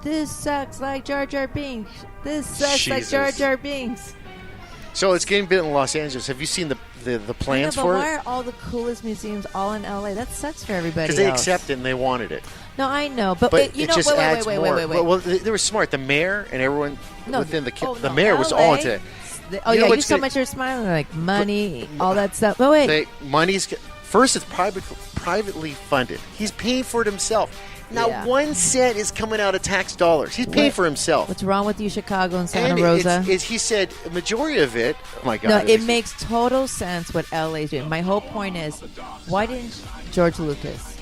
this sucks like Jar Jar Binks. This sucks like Jesus. Jar Jar Binks. So it's getting built in Los Angeles. Have you seen the plans for why it? are all the coolest museums all in L.A.? That sucks for everybody Because they else. accepted it and they wanted it. No, I know, but But you it know, just adds wait. more. Well, they were smart. The mayor and everyone within the mayor was LA, all into it. You so much you're smiling, like money, all that stuff. But wait. First, it's privately funded. He's paying for it himself. Not 1 cent is coming out of tax dollars. He's paying for himself. What's wrong with you, Chicago and Santa and Rosa? He said a majority of it. Oh my God! No, it makes total sense what LA's doing. My whole point is, why didn't George Lucas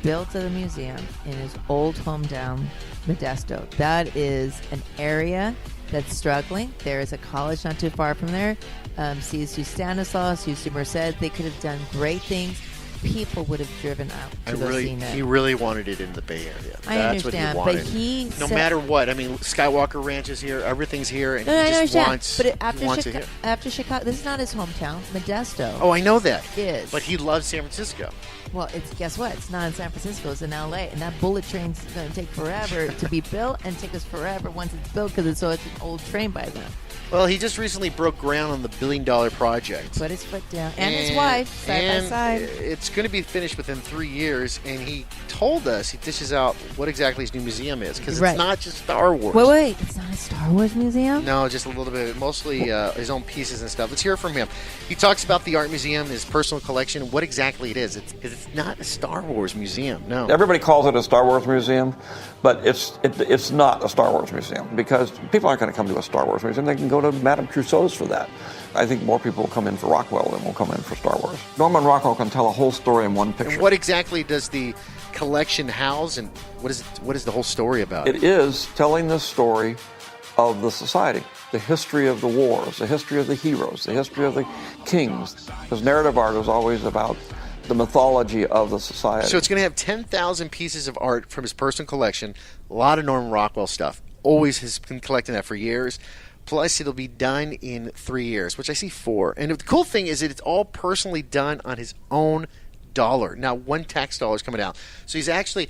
build the museum in his old hometown, Modesto? That is an area that's struggling. There is a college not too far from there. CSU Stanislaus, UC Merced. They could have done great things. People would have driven out to go see it. He really wanted it in the Bay Area. I understand, what he but wanted. No matter what. I mean, Skywalker Ranch is here. Everything's here, and I he just wants. But after Chicago, this is not his hometown, Modesto. Oh, I know that. Is. But he loves San Francisco. Well, guess what? It's not in San Francisco. It's in L.A. And that bullet train's going to take forever to be built and take us forever once it's built because it's an old train by then. Well, he just recently broke ground on the $1 billion project. Put his foot down. And his wife, side by side. It's going to be finished within 3 years, and he told us, he dishes out what exactly his new museum is, because it's not just Star Wars. Wait. It's not a Star Wars museum? No, just a little bit. Mostly his own pieces and stuff. Let's hear from him. He talks about the art museum, his personal collection, what exactly it is. It's not a Star Wars museum, no. Everybody calls it a Star Wars museum, but it's not a Star Wars museum because people aren't going to come to a Star Wars museum. They can go to Madame Tussauds for that. I think more people will come in for Rockwell than will come in for Star Wars. Norman Rockwell can tell a whole story in one picture. And what exactly does the collection house, and what is the whole story about? It is telling the story of the society, the history of the wars, the history of the heroes, the history of the kings. Because narrative art is always about the mythology of the society. So it's going to have 10,000 pieces of art from his personal collection, a lot of Norman Rockwell stuff. Always has been collecting that for years. Plus, it'll be done in 3 years, which I see 4. And the cool thing is that it's all personally done on his own dollar. Now, one tax dollar is coming out. So he's actually,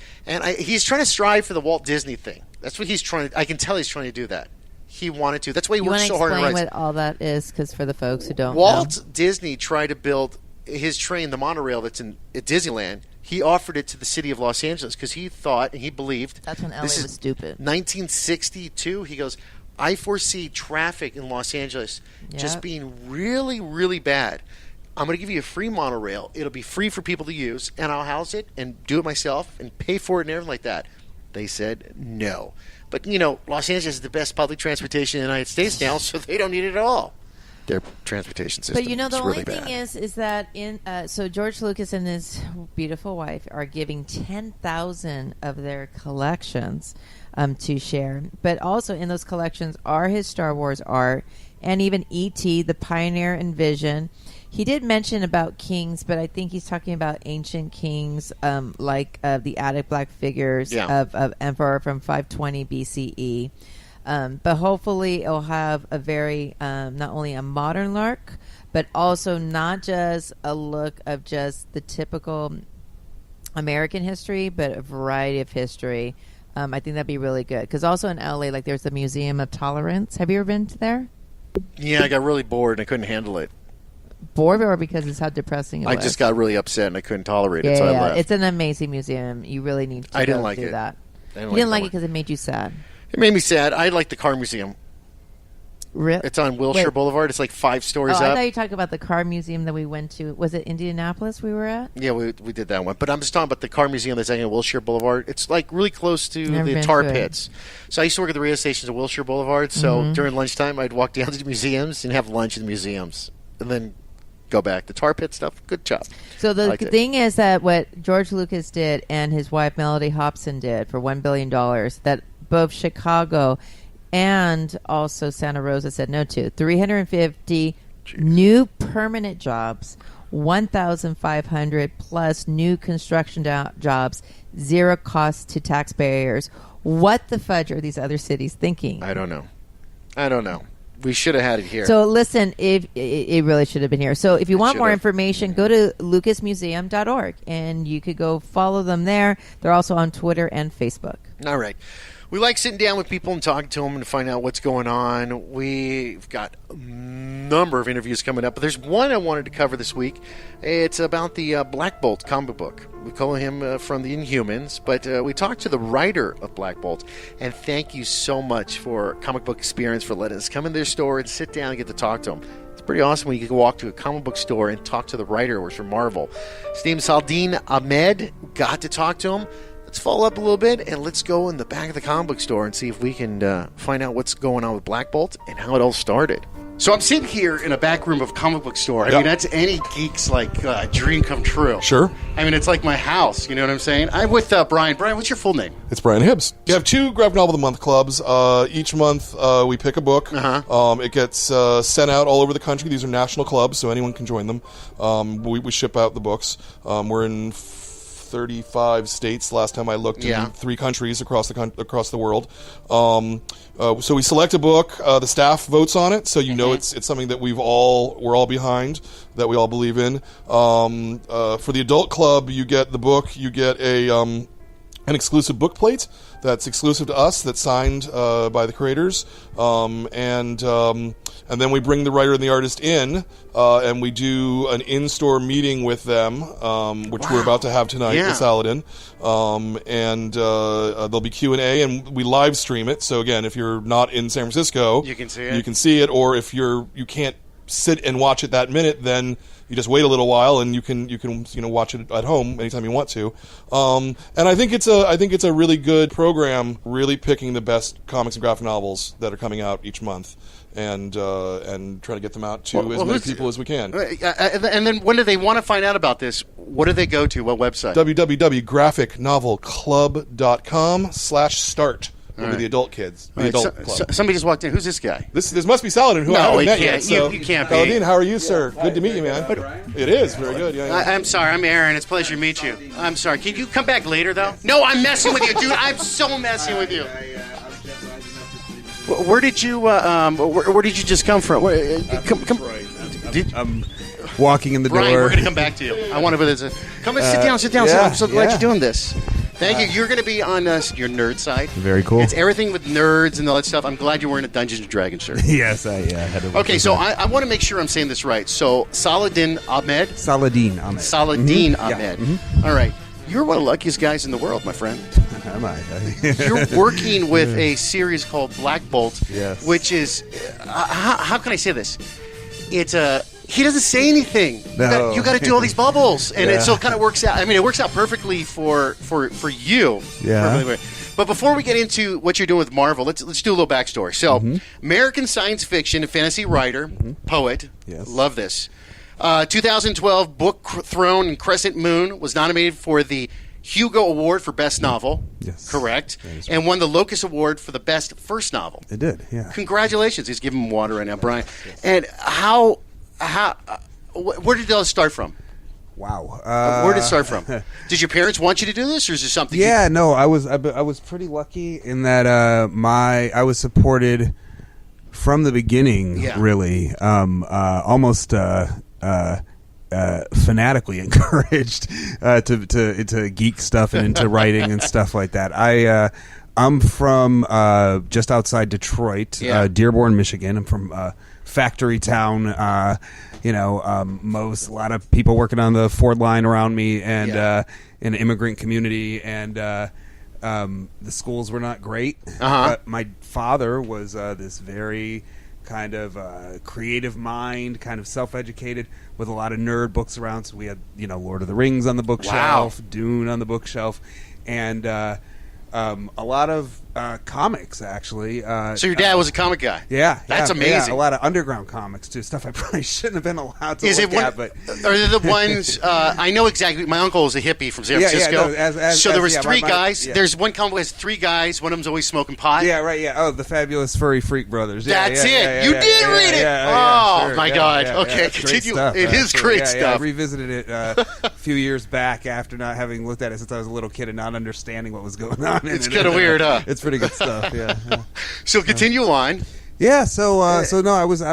he's trying to strive for the Walt Disney thing. That's what he's trying to, I can tell he's trying to do that. He wanted to. That's why he worked so hard on rights. You want to explain what all that is, because for the folks who don't Walt know. Disney tried to build his train, the monorail that's at Disneyland. He offered it to the city of Los Angeles because he thought and he believed. That's when LA was stupid. 1962, he goes, I foresee traffic in Los Angeles just being really, really bad. I'm going to give you a free monorail. It'll be free for people to use, and I'll house it and do it myself and pay for it and everything like that. They said no. But, Los Angeles is the best public transportation in the United States now, so they don't need it at all. Their transportation system But the really only thing is that so George Lucas and his beautiful wife are giving 10,000 of their collections to share. But also in those collections are his Star Wars art and even E.T., the Pioneer and Vision. He did mention about kings, but I think he's talking about ancient kings like the Attic Black figures of Emperor from 520 BCE. But hopefully it'll have a very, not only a modern look, but also not just a look of just the typical American history, but a variety of history. I think that'd be really good. Because also in LA, there's the Museum of Tolerance. Have you ever been to there? Yeah, I got really bored and I couldn't handle it. Bored or because it's how depressing it was? I just got really upset and I couldn't tolerate it, so I left. It's an amazing museum. You really need to do that. You didn't like it because it made you sad. It made me sad. I like the car museum. Really? It's on Wilshire Boulevard. It's like 5 stories up. I thought you talked about the car museum that we went to. Was it Indianapolis we were at? Yeah, we did that one. But I'm just talking about the car museum that's on Wilshire Boulevard. It's really close to the tar pits. So I used to work at the radio stations at Wilshire Boulevard. So during lunchtime, I'd walk down to the museums and have lunch in the museums. And then go back. The tar pit stuff, good job. So the thing is that what George Lucas did and his wife Melody Hobson did for $1 billion, that both Chicago and also Santa Rosa said no to. 350 new permanent jobs, 1,500 plus new construction jobs, zero cost to taxpayers. What the fudge are these other cities thinking? I don't know. We should have had it here. So listen, it really should have been here. So if you want more information, go to lucasmuseum.org and you could go follow them there. They're also on Twitter and Facebook. All right. We like sitting down with people and talking to them and find out what's going on. We've got a number of interviews coming up, but there's one I wanted to cover this week. It's about the Black Bolt comic book. We call him from the Inhumans, but we talked to the writer of Black Bolt, and thank you so much for Comic Book Experience for letting us come in their store and sit down and get to talk to them. It's pretty awesome when you can walk to a comic book store and talk to the writer, who's from Marvel. His name's Saladin Ahmed. Got to talk to him. Let's follow up a little bit, and let's go in the back of the comic book store and see if we can find out what's going on with Black Bolt and how it all started. So I'm sitting here in a back room of a comic book store. I mean, that's any geek's dream come true. Sure. I mean, it's like my house. You know what I'm saying? I'm with Brian. Brian, what's your full name? It's Brian Hibbs. We have 2 Graphic Novel of the Month clubs. Each month we pick a book. It gets sent out all over the country. These are national clubs, so anyone can join them. We ship out the books. We're in 35 states last time I looked, in 3 countries across the world. So we select a book. The staff votes on it, so it's something that we're all behind, that we all believe in. For the adult club, you get the book. You get an exclusive book plate that's exclusive to us, that's signed by the creators, and then we bring the writer and the artist in, and we do an in-store meeting with them, which we're about to have tonight with Saladin, and there'll be Q&A, and we live stream it. So again, if you're not in San Francisco, you can see it, or if you can't sit and watch it that minute, then you just wait a little while and you can watch it at home anytime you want to. And I think it's a really good program, really picking the best comics and graphic novels that are coming out each month, and trying to get them out to as many people as we can. And then when do they want to find out about this? What do they go to? What website? www.graphicnovelclub.com/start. Will be the adult kids. The adult club. Somebody just walked in. Who's this guy? This must be Saladin, who I haven't met yet. You can't be. Saladin, how are you, sir? Good to meet you, man. It is very good. Yeah. I'm sorry. I'm Aaron. It's a pleasure to meet you. I'm sorry. Can you come back later, though? No, I'm messing with you, dude. I'm so messing with you. Where did you just come from? I'm walking in the Brian, door. We're going to come back to you. I want to visit. Come and sit down. I'm so glad you're doing this. Thank you. You're going to be on your nerd side. Very cool. It's everything with nerds and all that stuff. I'm glad you're wearing a Dungeons & Dragons shirt. Yes, I had to. Okay, so I want to make sure I'm saying this right. So Saladin Ahmed. Saladin Ahmed. Ahmed. All right. You're one of the luckiest guys in the world, my friend. Am I? You're working with a series called Black Bolt, which is how can I say this? It's he doesn't say anything. No. You got to do all these bubbles, and it so kind of works out. I mean, it works out perfectly for you. Yeah. But before we get into what you're doing with Marvel, let's do a little backstory. So, American science fiction and fantasy writer, poet. Yes. Love this. 2012 book Throne and Crescent Moon was nominated for the Hugo Award for Best Novel. Yes. Correct. And won the Locus Award for the Best First Novel. It did, yeah. Congratulations. He's giving him water right now, Brian. And where did it all start from? Wow. Where did it start from? Did your parents want you to do this, or is there something? No. I was pretty lucky in that I was supported from the beginning. Yeah. Really, almost fanatically encouraged to geek stuff and into writing and stuff like that. I'm from just outside Detroit, Dearborn, Michigan. I'm from factory town. A lot of people working on the Ford line around me, and in an immigrant community, and the schools were not great. But my father was this very kind of creative mind, kind of self-educated, with a lot of nerd books around. So we had, Lord of the Rings on the bookshelf, Dune on the bookshelf, and a lot of comics, actually. So your dad was a comic guy? Yeah. That's amazing. Yeah, a lot of underground comics, too. Stuff I probably shouldn't have been allowed to look at. But are they the ones... I know exactly. My uncle was a hippie from San Francisco. So there was three guys. There's one comic that has 3 guys. One of them's always smoking pot. Yeah, right, yeah. Oh, the Fabulous Furry Freak Brothers. That's it. You did read it. Oh, my God. Okay, continue. It is great stuff. I revisited it a few years back after not having looked at it since I was a little kid and not understanding what was going on. It's kind of weird, huh? It's pretty good stuff. Yeah. So continue on. Yeah. So no, I was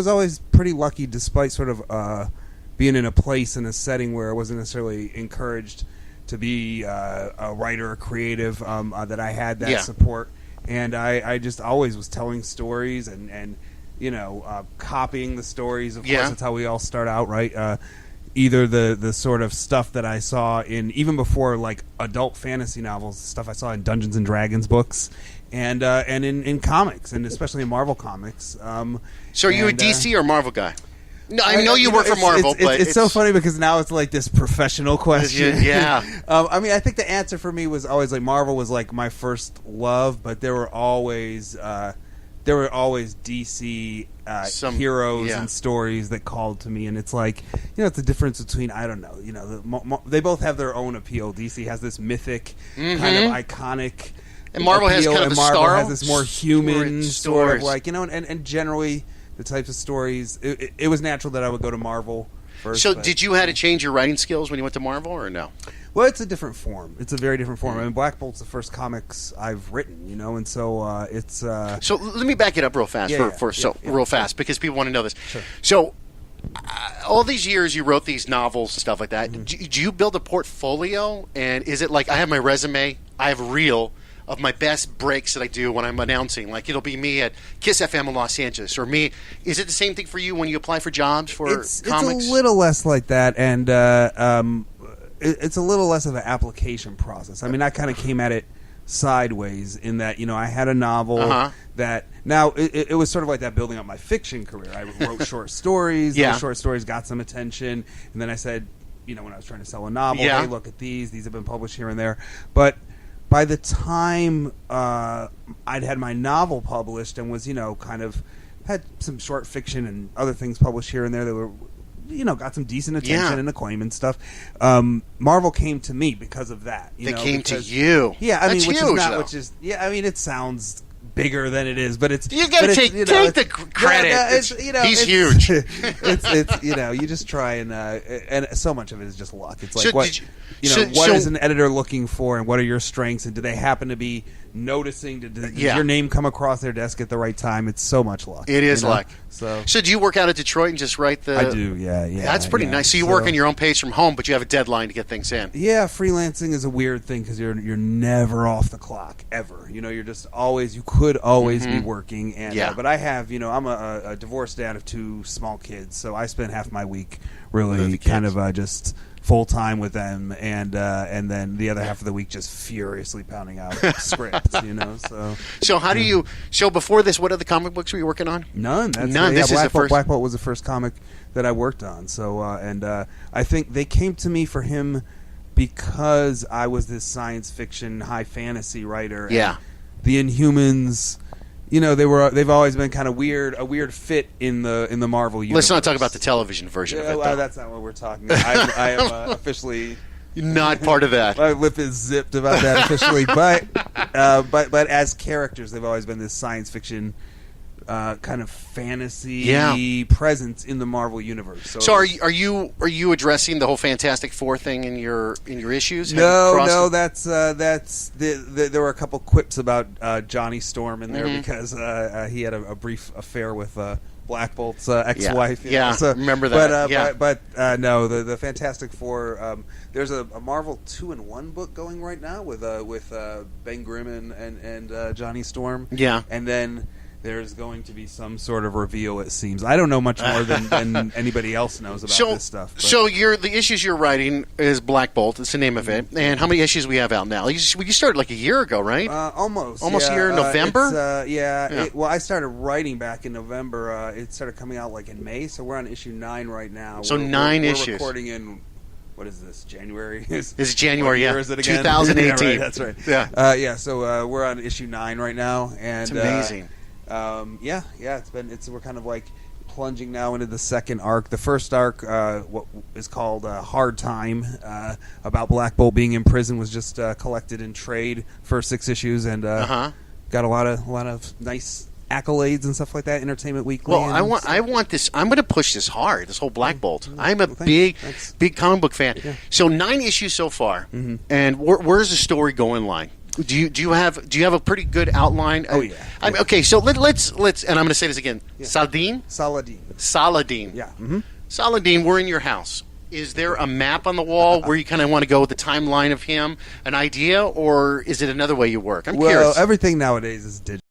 always pretty lucky, despite sort of being in a place in a setting where I wasn't necessarily encouraged to be a writer, a creative, that I had that Yeah. support. And I just always was telling stories and copying the stories. Of course, Yeah. that's how we all start out, right? Either the sort of stuff that I saw in, even before like adult fantasy novels, stuff I saw in Dungeons and Dragons books, and in comics, and especially in Marvel comics. So are you a DC or Marvel guy? No, I know you work for Marvel, but it's so funny because now it's like this professional question. Yeah. I mean, I think the answer for me was always like Marvel was like my first love, but there were always DC heroes and stories that called to me, and it's like, it's the difference between, I don't know, they both have their own appeal. DC has this mythic kind of iconic, and Marvel appeal, has kind of and a Marvel star, has this more human sort of stories. like, and generally the types of stories. It was natural that I would go to Marvel first. So but, did you have to change your writing skills when you went to Marvel, or no? Well, it's a different form. It's a very different form. I mean, Black Bolt's the first comics I've written, and so it's. So let me back it up real fast real fast because people want to know this. Sure. So all these years you wrote these novels and stuff like that. Do you build a portfolio? And is it like I have my resume, I have a reel of my best breaks that I do when I'm announcing? Like it'll be me at Kiss FM in Los Angeles, or me. Is it the same thing for you when you apply for jobs for comics? It's a little less like that, and it's a little less of an application process. I mean, I kind of came at it sideways in that, I had a novel that now it was sort of like that building up my fiction career. I wrote short stories. Those short stories got some attention, and then I said, when I was trying to sell a novel, hey, look at these have been published here and there. But by the time I'd had my novel published and was, kind of had some short fiction and other things published here and there that were, got some decent attention and acclaim and stuff. Marvel came to me because of that. They came to you. Yeah, I mean, That's which huge, is not, I mean, it sounds bigger than it is, but it's you got to take the credit. He's huge. It's you just try and so much of it is just luck. It's like what is an editor looking for, and what are your strengths, and do they happen to be noticing? Did your name come across their desk at the right time? It's so much luck. It is luck. So do you work out of Detroit and just write the? I do. Yeah. That's pretty nice. So you work on your own pace from home, but you have a deadline to get things in. Yeah, freelancing is a weird thing because you're never off the clock ever. You're just always. You could always be working, and but I have. I'm a divorced dad of 2 small kids, so I spend half my week really kind of just full time with them, and then the other half of the week just furiously pounding out scripts. So how do you? So before this, what other comic books were you working on? None. This is the first. Black Bolt was the first comic that I worked on. So I think they came to me for him because I was this science fiction, high fantasy writer. Yeah. And the Inhumans. They've always been kind of a weird fit in the Marvel universe. Let's not talk about the television version of it. Well, that's not what we're talking about. I am officially not part of that. My lip is zipped about that officially, but as characters, they've always been this science fiction kind of fantasy presence in the Marvel universe. So are you addressing the whole Fantastic Four thing in your issues? No, that's there were a couple quips about Johnny Storm in there because he had a brief affair with Black Bolt's ex-wife. Remember that. But no, the Fantastic Four. There's a Marvel 2-in-1 book going right now with Ben Grimm and Johnny Storm. Yeah, and then there's going to be some sort of reveal, it seems. I don't know much more than anybody else knows about this stuff. But. So the issues you're writing is Black Bolt. It's the name of it. And how many issues we have out now? You started like a year ago, right? Almost. Almost a year in November? Well, I started writing back in November. It started coming out like in May, so we're on issue 9 right now. So 9 issues. We're recording in... What is this? January? It's January, What year is it again? 2018. Right, that's right. Yeah. So we're on issue 9 right now, and it's amazing. We're kind of like plunging now into the second arc. The first arc, what is called Hard Time, about Black Bolt being in prison, was just collected in trade for 6 issues, and got a lot of nice accolades and stuff like that. Entertainment Weekly. Well, I want this. I'm going to push this hard. This whole Black Bolt. I'm a big comic book fan. Yeah. So 9 issues so far, and where's the story going line? Do you have a pretty good outline? Oh yeah. Okay, so let's and I'm going to say this again. Yeah. Saladin. Yeah. Saladin, we're in your house. Is there a map on the wall where you kind of want to go with the timeline of him, an idea, or is it another way you work? I'm Well, curious. everything nowadays is digital.